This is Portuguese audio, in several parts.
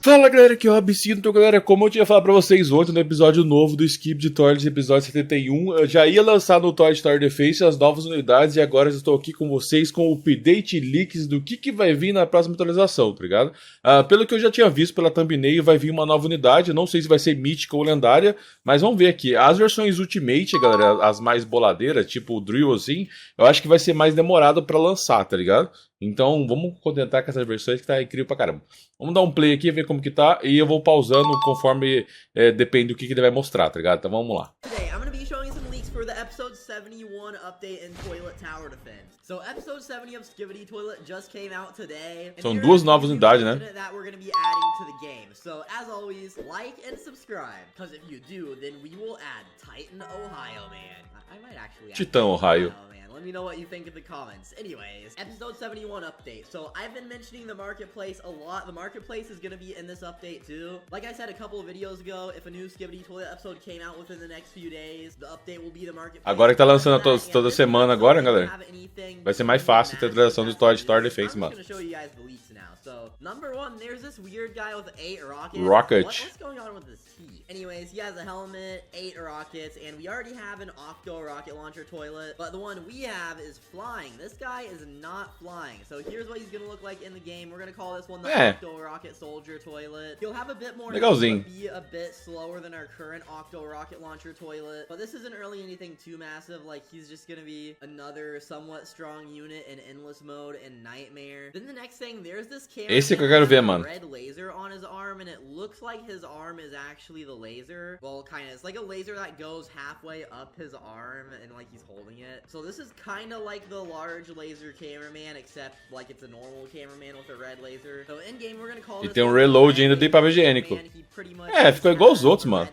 Fala galera, aqui é o ROBUX. Então galera, como eu tinha falado pra vocês ontem no episódio novo do Skip de Todos, episódio 71, eu já ia lançar no Toy Story The Face as novas unidades e agora eu estou aqui com vocês com o update leaks do que vai vir na próxima atualização, tá ligado? Pelo que eu já tinha visto pela thumbnail, vai vir uma nova unidade, não sei se vai ser mítica ou lendária, mas vamos ver aqui. As versões Ultimate, galera, as mais boladeiras, tipo o Drill assim, eu acho que vai ser mais demorado pra lançar, tá ligado? Então vamos contentar com essas versões que tá incrível pra caramba. Vamos dar um play aqui, ver como que tá, e eu vou pausando conforme depende do que ele vai mostrar, tá ligado? Então vamos lá. For the episode 71 update in Toilet Tower Defense. So episode 70 of Skibidi Toilet just came out today. São duas novas unidades, né? That we're going to be adding to the game. So as always, like and subscribe, because if you do, then we will add Titan, Ohio, man. I might actually add Titan, Ohio. Let me know what you think in the comments. Anyways, episode 71 update. So I've been mentioning the marketplace a lot. The marketplace is going to be in this update too. Like I said a couple of videos ago, if a new Skibidi Toilet episode came out within the next few days, the update will be the marketplace. Agora que tá lançando toda semana agora, galera, vai ser mais fácil ter a atualização do Toy Story The Face, mano. So, number one, there's this weird guy with 8 rockets. What's going on with this heat? Anyways, he has a helmet, 8 rockets, and we already have an Octo rocket launcher toilet, but the one we have is flying. This guy is not flying. So here's what he's gonna look like in the game. We're gonna call this one the Octo rocket soldier toilet. He'll have a bit more legalzinho, be a bit slower than our current Octo rocket launcher toilet, but this isn't really anything too massive. Like, he's just gonna be another somewhat strong unit in endless mode and nightmare. Then the next thing, there's this esse que eu quero ver, mano. Red laser on his arm, and it looks like his arm is actually the laser. Well, kind of. It's like a laser that goes halfway up his arm, and like he's holding it. So this is kind of like the large laser cameraman, except like it's a normal cameraman with a red laser. So in game we're gonna call this. E tem um reload ainda de papel higiênico. Ficou igual os outros, mano.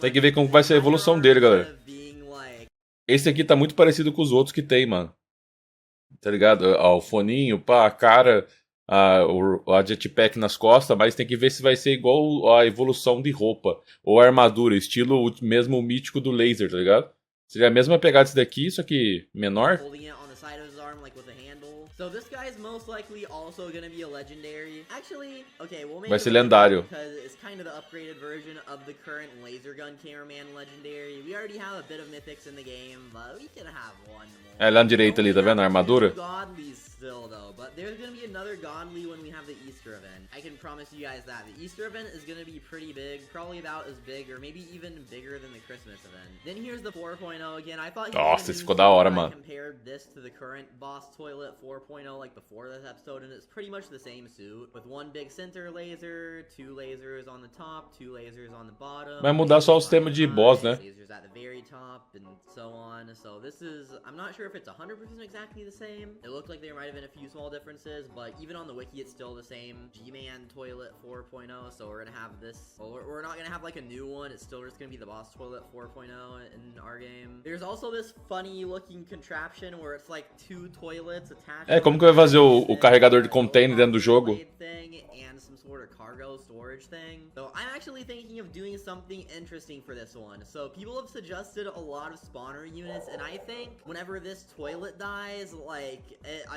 Tem que ver como vai ser a evolução dele, galera. Esse aqui tá muito parecido com os outros que tem, mano. Tá ligado? O foninho, pá, a cara, a jetpack nas costas, mas tem que ver se vai ser igual a evolução de roupa ou a armadura, estilo mesmo mítico do laser, tá ligado? Seria a mesma pegada desse daqui, só que menor. So this guy is most likely also going to be a legendary. Actually, okay, we'll make vai ser lendário. Because it's kind of the upgraded version of the current laser gun cameraman legendary. We already have a bit of mythics in the game, but we can have one more. Lá na direita ali, tá vendo a armadura? Godlies still though, but there's going to be another godly when we have the Easter event. I can promise you guys that. The Easter event is going to be pretty big, probably about as big or maybe even bigger than the Christmas event. Then here's the 4.0 again. I thought Nossa, esse ficou da hora, mano. I compared this to the current boss toilet 4.0 like before this episode, and it's pretty much the same suit with one big center laser, 2 lasers on the top, 2 lasers on the bottom. Vai mudar só o sistema de boss, né? Lasers at the very top and so on. So this is, I'm not sure if it's 100% exactly the same. It looked like there might have been a few small differences, but even on the wiki it's still the same. G-Man toilet 4.0, so we're gonna have this. Well, we're not gonna have like a new one. It's still just gonna be the boss toilet 4.0 in our game. There's also this funny looking contraption where it's like 2 toilets attached. Como que vai fazer o carregador de container dentro do jogo? Cargo storage thing. So I'm actually thinking of doing something interesting for this one. So people have suggested a lot of spawner units, and I think whenever this toilet dies, like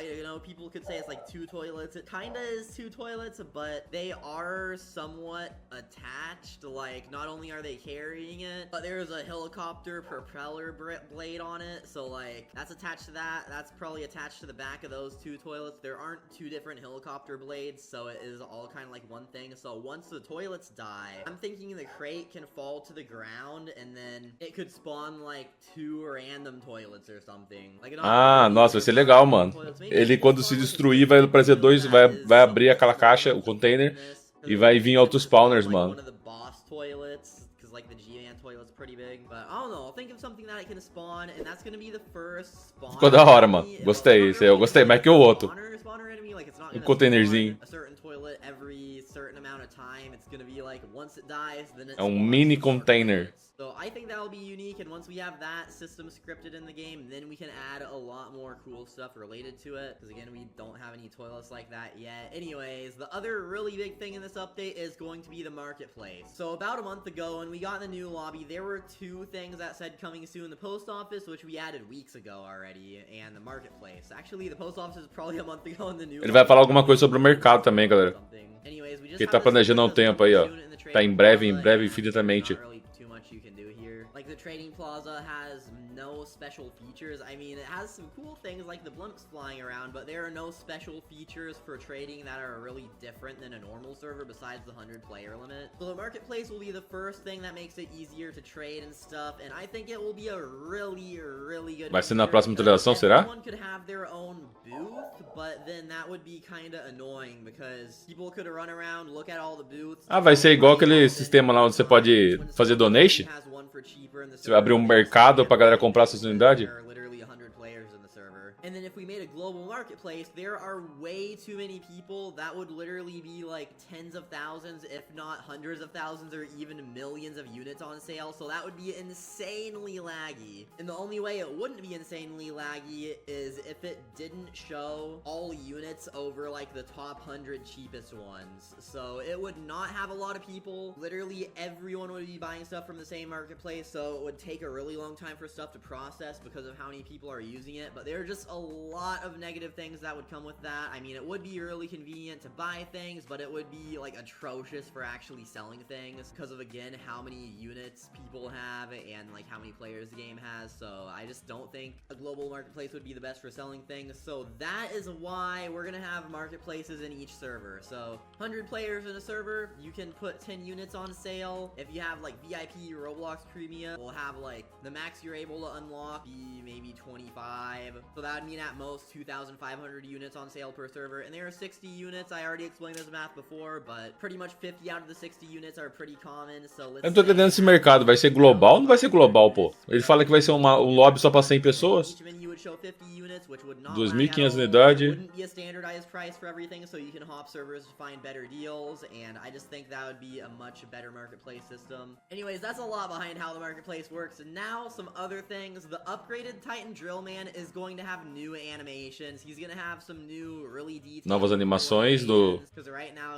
you know, people could say it's like 2 toilets. It kinda is 2 toilets, but they are somewhat attached. Like, not only are they carrying it, but there's a helicopter propeller blade on it. So like that's attached to that. That's probably attached to the back of those 2 toilets. There aren't 2 different helicopter blades, so it is all kind of like one thing. So once the toilets die, I'm thinking the crate can fall to the ground and then it could spawn like 2 random toilets or something. Like, nossa, vai ser legal, mano. Ele quando se destruir vai aparecer 2, vai abrir aquela caixa, o container, e vai vir outros spawners, mano. Like the G-Man toilet's pretty big, but I don't know. I'll think of something that I can spawn, and that's gonna be the first spawn. Ficou da hora, mano. Gostei, eu gostei mais que o outro. O containerzinho. A certain toilet every certain amount of time. It's gonna be like once it dies, then it's um mini container. So I think that'll be unique, and once we have that system scripted in the game, then we can add a lot more cool stuff related to it, because again, we don't have any toilets like that yet. Anyways, the other really big thing in this update is going to be the marketplace. So about a month ago, when we got in the new lobby, there were 2 things that said coming soon: the post office, which we added weeks ago already, and the marketplace. Actually, the post office is probably a month ago in the new Ele vai falar alguma coisa sobre o mercado também, galera. Anyways, we just Que ele tá planejando há um tempo aí, ó. Tá em breve, infinitamente. Like, the trading plaza has no special features. I mean, it has some cool things like the blimps flying around, but there are no special features for trading that are really different than a normal server besides the 100-player limit. So the marketplace will be the first thing that makes it easier to trade and stuff, and I think it will be a really good Vai ser na próxima atualização, será? Everyone could have their own booth, but then that would be kinda annoying because people could run around, look at all the booths. Ah, vai ser igual aquele sistema lá onde você pode fazer donation? Você vai abrir um mercado pra galera comprar suas unidades? And then if we made a global marketplace, there are way too many people. That would literally be like tens of thousands, if not hundreds of thousands, or even millions of units on sale. So that would be insanely laggy. And the only way it wouldn't be insanely laggy is if it didn't show all units over like the top 100 cheapest ones. So it would not have a lot of people. Literally everyone would be buying stuff from the same marketplace. So it would take a really long time for stuff to process because of how many people are using it. But there are just a lot of negative things that would come with that. I mean, it would be really convenient to buy things, but it would be like atrocious for actually selling things because of, again, how many units people have and like how many players the game has. So I just don't think a global marketplace would be the best for selling things. So that is why we're gonna have marketplaces in each server. So 100 players in a server, you can put 10 units on sale. If you have like VIP Roblox Premium, we'll have like the max you're able to unlock be maybe 25. So that would mean at most 2,500 units on sale per server, and there are 60 units. I already explained this math before, but pretty much 50 out of the 60 units are pretty common. So let's Eu não tô entendendo esse mercado. Vai ser global ou não vai ser global, pô? Ele fala que vai ser um lobby só pra 100 pessoas. 2.500 unidades. Wouldn't be a standardized price for everything, so you can hop servers to find better deals, and I just think that would be a much better marketplace system. Anyways, that's a lot behind how the marketplace works, and now some other things. The upgraded Titan Drill Man is going to have new animations. He's gonna have some new, really detailed Novas animações do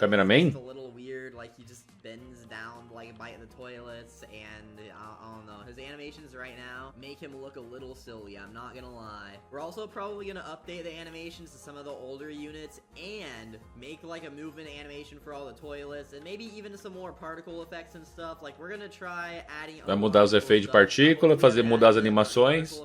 cameraman. It's a little weird, like he just bends down like by the toilets, and I don't know. His animations right now make him look a little silly, I'm not gonna lie. We're also probably gonna update the animations to some of the older units and make like a movement animation for all the toilets, and maybe even some more particle effects and stuff. Like, we're gonna try adding. Vai mudar os efeitos de partícula, mudar as animações.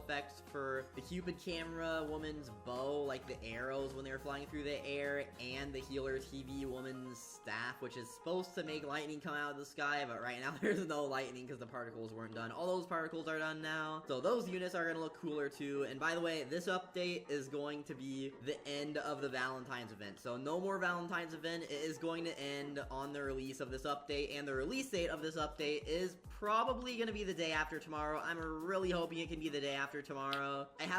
For the Cupid camera woman's bow, like the arrows when they were flying through the air, and the healer TV woman's staff, which is supposed to make lightning come out of the sky, but right now there's no lightning because the particles weren't done. All those particles are done now, so those units are going to look cooler too. And by the way, this update is going to be the end of the Valentine's event, so no more Valentine's event. It is going to end on the release of this update, and the release date of this update is probably going to be the day after tomorrow. I'm really hoping it can be the day after tomorrow.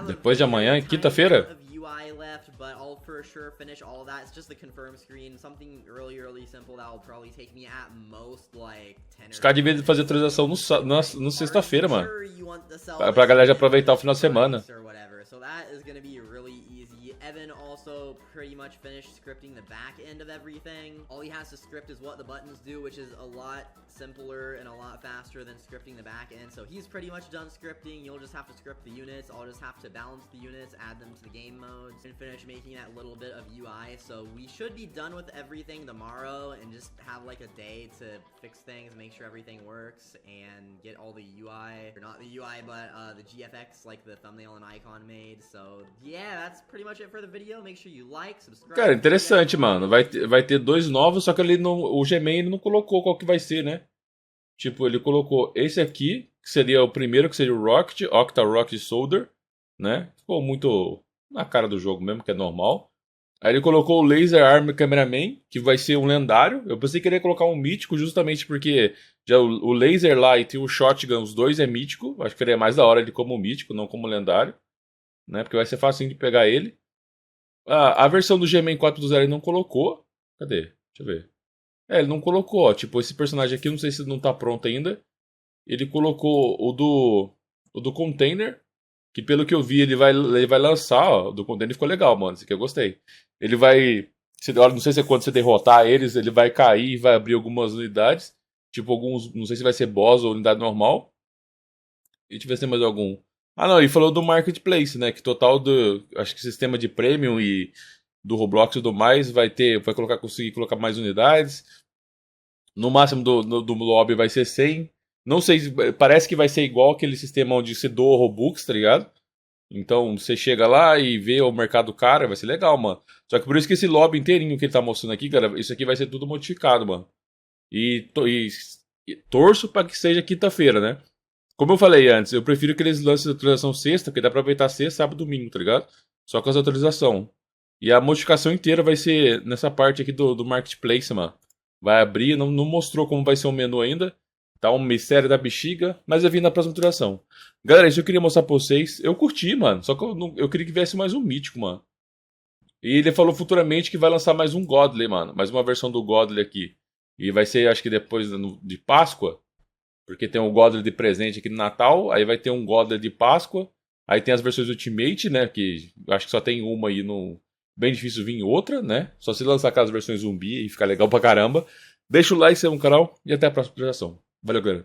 Depois de amanhã, quinta-feira. UI left, but I'll for sure finish all that. It's just the confirm screen, something really simple that will probably take me at most like 10 Os caras deviam fazer atualização no sexta-feira, mano. Pra galera já aproveitar o final de semana. So that is going to be really easy. Evan also pretty much finished scripting the back end of everything. All he has to script is what the buttons do, which is a lot simpler and a lot faster than scripting the back end. So he's pretty much done scripting. You'll just have to script the units. I'll just have to balance the units, add them to the game modes, and finish making that little bit of UI. So we should be done with everything tomorrow and just have like a day to fix things, make sure everything works, and get all the UI, or not the UI, but the GFX, like the thumbnail and icon made. So yeah, that's pretty much it for the video. Make sure you like, subscribe. Cara, interessante, mano. Vai ter 2 novos, só que o Gmail ele não colocou qual que vai ser, né? Tipo, ele colocou esse aqui, que seria o primeiro, que seria o Rocket, Octa Rocket Soldier, né? Ficou muito na cara do jogo mesmo, que é normal. Aí ele colocou o Laser Arm Cameraman, que vai ser um lendário. Eu pensei que ele ia colocar um mítico, justamente porque já o Laser Light e o Shotgun, os dois é mítico. Acho que ele é mais da hora ele como mítico, não como lendário, né? Porque vai ser fácil de pegar ele. A versão do Gmail 4.0 ele não colocou. Cadê? Deixa eu ver. Ele não colocou, ó. Tipo, esse personagem aqui, não sei se não tá pronto ainda. ele colocou o do container, que pelo que eu vi ele vai lançar, ó, o do container ficou legal, mano, esse aqui eu gostei. Ele vai, não sei se é quando você derrotar eles, ele vai cair e vai abrir algumas unidades, tipo alguns, não sei se vai ser boss ou unidade normal. E deixa eu ver se tem mais algum. Ah não, ele falou do Marketplace, né, que total do, acho que sistema de Premium e do Roblox e tudo mais, vai conseguir colocar mais unidades. No máximo do lobby vai ser 100. Não sei, parece que vai ser igual aquele sistema onde você doa Robux, tá ligado? Então você chega lá e vê o mercado caro, vai ser legal, mano. Só que por isso que esse lobby inteirinho que ele tá mostrando aqui, cara, isso aqui vai ser tudo modificado, mano. E torço pra que seja quinta-feira, né? Como eu falei antes, eu prefiro que eles lancem a atualização sexta, porque dá pra aproveitar sexta, sábado e domingo, tá ligado? Só com as atualizações. E a modificação inteira vai ser nessa parte aqui do Marketplace, mano. Vai abrir, não mostrou como vai ser o menu ainda. Tá um mistério da bexiga, mas eu vi na próxima atualização. Galera, isso eu queria mostrar pra vocês. Eu curti, mano. Só que eu queria que viesse mais um mítico, mano. E ele falou futuramente que vai lançar mais um Godly, mano. Mais uma versão do Godly aqui. E vai ser, acho que depois de Páscoa. Porque tem um Godly de presente aqui no Natal. Aí vai ter um Godly de Páscoa. Aí tem as versões Ultimate, né? Que eu acho que só tem uma aí no. Bem difícil vir outra, né? Só se lançar aquelas versões zumbi e ficar legal pra caramba. Deixa o like, se é um canal. E até a próxima apresentação. Valeu, galera.